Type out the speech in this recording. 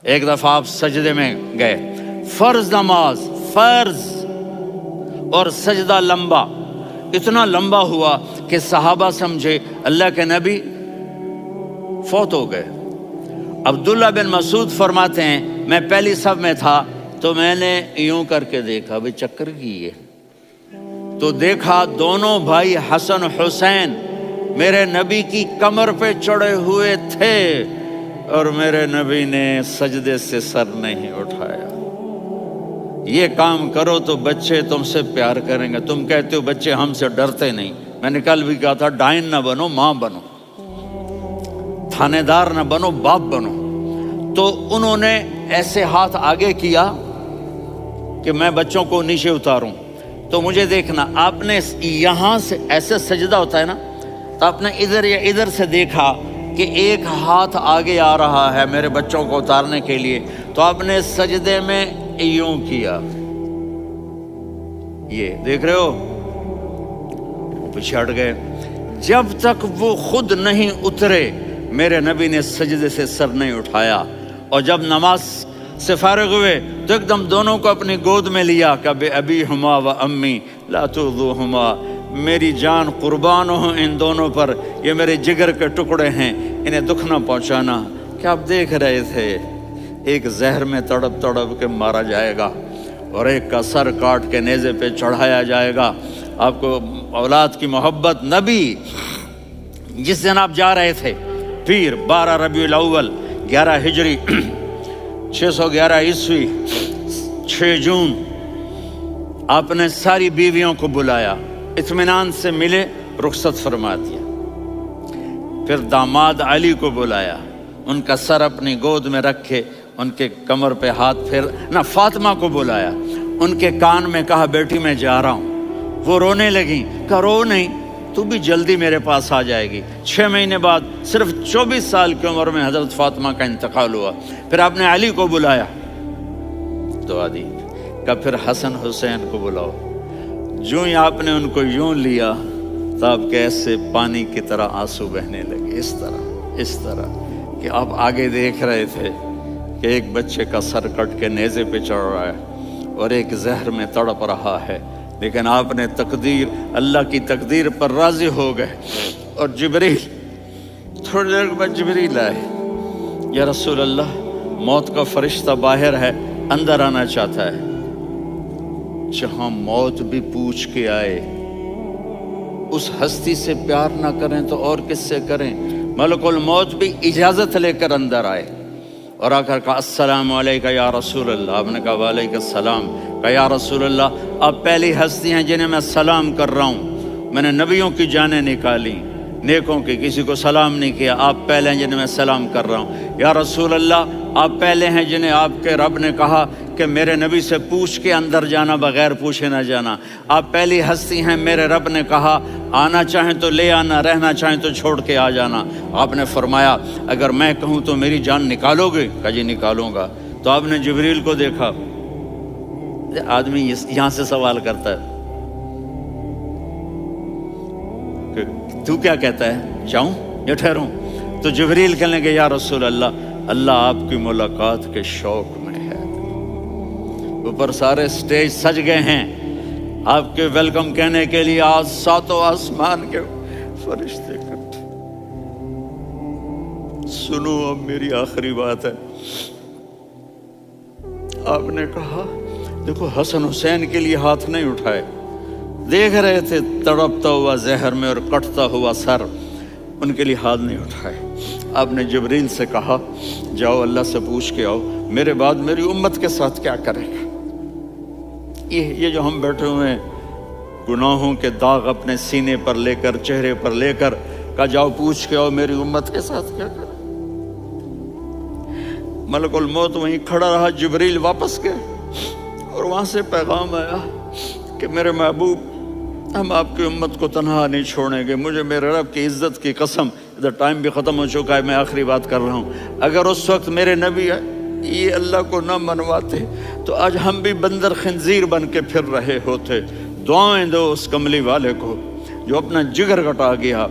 ایک دفعہ آپ سجدے میں گئے، فرض نماز، فرض، اور سجدہ لمبا، اتنا لمبا ہوا کہ صحابہ سمجھے اللہ کے نبی فوت ہو گئے۔ عبداللہ بن مسعود فرماتے ہیں میں پہلی صف میں تھا تو میں نے یوں کر کے دیکھا، بھی چکر کی ہے، تو دیکھا دونوں بھائی حسن حسین میرے نبی کی کمر پہ چڑھے ہوئے تھے اور میرے نبی نے سجدے سے سر نہیں اٹھایا۔ یہ کام کرو تو بچے تم سے پیار کریں گے۔ تم کہتے ہو بچے ہم سے ڈرتے نہیں، میں نے کل بھی کہا تھا ڈائن نہ بنو، ماں بنو، تھانے دار نہ بنو، باپ بنو۔ تو انہوں نے ایسے ہاتھ آگے کیا کہ میں بچوں کو نیچے اتاروں، تو مجھے دیکھنا، آپ نے یہاں سے ایسے سجدہ ہوتا ہے نا، تو آپ نے ادھر یا ادھر سے دیکھا کہ ایک ہاتھ آگے آ رہا ہے میرے بچوں کو اتارنے کے لیے، تو آپ نے سجدے میں یوں کیا، یہ دیکھ رہے ہو، وہ پیچھے ہٹ گئے۔ جب تک وہ خود نہیں اترے میرے نبی نے سجدے سے سر نہیں اٹھایا، اور جب نماز سے فارغ ہوئے تو ایک دم دونوں کو اپنی گود میں لیا کہ بے ابی ہما و امی لا تؤذوہما، میری جان قربان ہو ان دونوں پر، یہ میرے جگر کے ٹکڑے ہیں، انہیں دکھ نہ پہنچانا۔ کیا آپ دیکھ رہے تھے ایک زہر میں تڑپ تڑپ کے مارا جائے گا اور ایک کا سر کاٹ کے نیزے پہ چڑھایا جائے گا۔ آپ کو اولاد کی محبت، نبی جس دن آپ جا رہے تھے پیر 12 ربیع الاول 11 ہجری 611 عیسوی 6 جون، آپ نے ساری بیویوں کو بلایا، اطمینان سے ملے، رخصت فرما دیا۔ پھر داماد علی کو بلایا، ان کا سر اپنی گود میں رکھے، ان کے کمر پہ ہاتھ پھیر نہ، فاطمہ کو بلایا، ان کے کان میں کہا بیٹی میں جا رہا ہوں۔ وہ رونے لگیں، کہا رو نہیں، تو بھی جلدی میرے پاس آ جائے گی۔ 6 مہینے بعد صرف 24 سال کی عمر میں حضرت فاطمہ کا انتقال ہوا۔ پھر آپ نے علی کو بلایا، دعا دی، کہا پھر حسن حسین کو بلاؤ۔ جو ہی آپ نے ان کو یوں لیا تو آپ کے ایسے پانی کی طرح آنسو بہنے لگے، اس طرح کہ آپ آگے دیکھ رہے تھے کہ ایک بچے کا سر کٹ کے نیزے پہ چڑھ رہا ہے اور ایک زہر میں تڑپ رہا ہے، لیکن آپ نے تقدیر، اللہ کی تقدیر پر راضی ہو گئے۔ اور جبریل، تھوڑی دیر بعد جبریل آئے، یا رسول اللہ موت کا فرشتہ باہر ہے، اندر آنا چاہتا ہے۔ جہاں موت بھی پوچھ کے آئے، اس ہستی سے پیار نہ کریں تو اور کس سے کریں؟ ملک الموت بھی اجازت لے کر اندر آئے اور آ کر کہا السلام علیکہ یا رسول اللہ۔ آپ نے کہا وعلیکم السلام۔ کہا یا رسول اللہ آپ پہلی ہستی ہیں جنہیں میں سلام کر رہا ہوں، میں نے نبیوں کی جانیں نکالی، نیکوں کی، کسی کو سلام نہیں کیا، آپ پہلے ہیں جنہیں میں سلام کر رہا ہوں۔ یا رسول اللہ آپ پہلے ہیں جنہیں آپ کے رب نے کہا کہ میرے نبی سے پوچھ کے اندر جانا، بغیر پوچھے نہ جانا۔ آپ پہلی ہستی ہیں، میرے رب نے کہا آنا چاہیں تو لے آنا، رہنا چاہیں تو چھوڑ کے آ جانا۔ آپ نے فرمایا اگر میں کہوں تو میری جان نکالو گے؟ کہا جی نکالوں گا۔ تو آپ نے جبریل کو دیکھا، آدمی یہاں سے سوال کرتا ہے کہ تو کیا کہتا ہے، جاؤں یا ٹھہروں؟ تو جبریل کہنے لگے یا رسول اللہ اللہ آپ کی ملاقات کے شوق میں ہے۔ اوپر سارے سٹیج سج گئے ہیں آپ کے ویلکم کہنے کے لیے، آج 7 آسمان کے فرشتے اکٹھے۔ سنو اب میری آخری بات ہے۔ آپ نے کہا دیکھو حسن حسین کے لیے ہاتھ نہیں اٹھائے، دیکھ رہے تھے تڑپتا ہوا زہر میں اور کٹتا ہوا سر، ان کے لیے ہاتھ نہیں اٹھائے۔ آپ نے جبریل سے کہا جاؤ اللہ سے پوچھ کے آؤ میرے بعد میری امت کے ساتھ کیا کرے گا۔ یہ جو ہم بیٹھے ہوئے ہیں گناہوں کے داغ اپنے سینے پر لے کر، چہرے پر لے کر، کہا جاؤ پوچھ کے آؤ میری امت کے ساتھ کیا کرے۔ ملک الموت وہیں کھڑا رہا، جبریل واپس گئے اور وہاں سے پیغام آیا کہ میرے محبوب ہم آپ کی امت کو تنہا نہیں چھوڑیں گے، مجھے میرے رب کی عزت کی قسم، ادھر ٹائم بھی ختم ہو چکا ہے، میں آخری بات کر رہا ہوں، اگر اس وقت میرے نبی یہ اللہ کو نہ منواتے تو آج ہم بھی بندر خنزیر بن کے پھر رہے ہوتے۔ دعائیں دو اس کملی والے کو جو اپنا جگر کٹا گیا۔